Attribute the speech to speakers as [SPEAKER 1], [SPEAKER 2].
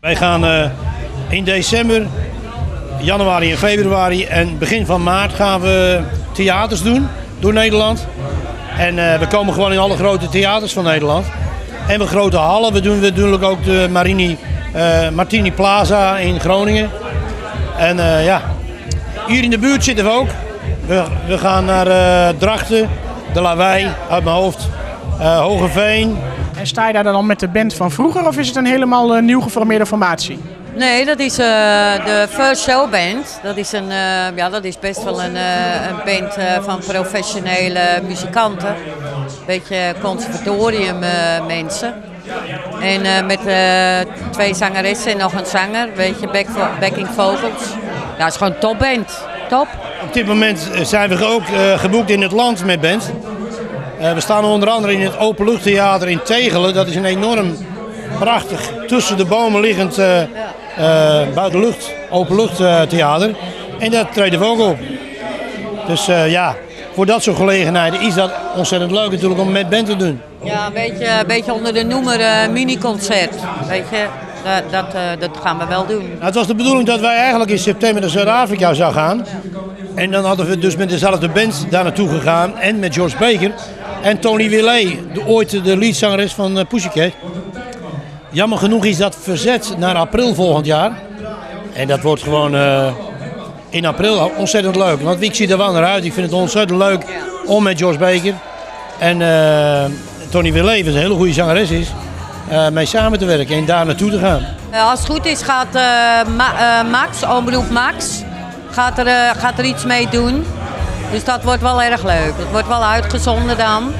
[SPEAKER 1] Wij gaan in december, januari en februari en begin van maart gaan we theaters doen door Nederland. En we komen gewoon in alle grote theaters van Nederland. En we grote hallen. We doen natuurlijk ook de Martini Plaza in Groningen. En hier in de buurt zitten we ook. We gaan naar Drachten, De Lawaai uit mijn hoofd, Hogeveen.
[SPEAKER 2] En sta je daar dan met de band van vroeger of is het een helemaal nieuw geformeerde formatie?
[SPEAKER 3] Nee, dat is de First Show Band. Dat is best wel een band van professionele muzikanten. Beetje conservatorium mensen. En met 2 zangeressen en nog een zanger, beetje backing vocals. Ja, het is gewoon een topband. Top.
[SPEAKER 1] Op dit moment zijn we ook geboekt in het land met band. We staan onder andere in het Openluchttheater in Tegelen. Dat is een enorm prachtig, tussen de bomen liggend buitenlucht, openluchttheater. En daar treden we ook op. Dus voor dat soort gelegenheden is dat ontzettend leuk natuurlijk om met band te doen.
[SPEAKER 3] Ja, een beetje onder de noemer mini-concert. Weet je, dat gaan we wel doen.
[SPEAKER 1] Nou, het was de bedoeling dat wij eigenlijk in september naar Zuid-Afrika zouden gaan. En dan hadden we dus met dezelfde band daar naartoe gegaan en met George Baker. En Tony Willet, ooit de leadzangeres van Pussycat. Jammer genoeg is dat verzet naar april volgend jaar. En dat wordt gewoon in april ontzettend leuk. Want ik zie er wel naar uit. Ik vind het ontzettend leuk om met George Baker en Tony Willet, wat een hele goede zangeres is, mee samen te werken en daar naartoe te gaan.
[SPEAKER 3] Als het goed is gaat Max, Omroep Max, gaat er iets mee doen. Dus dat wordt wel erg leuk. Het wordt wel uitgezonden dan.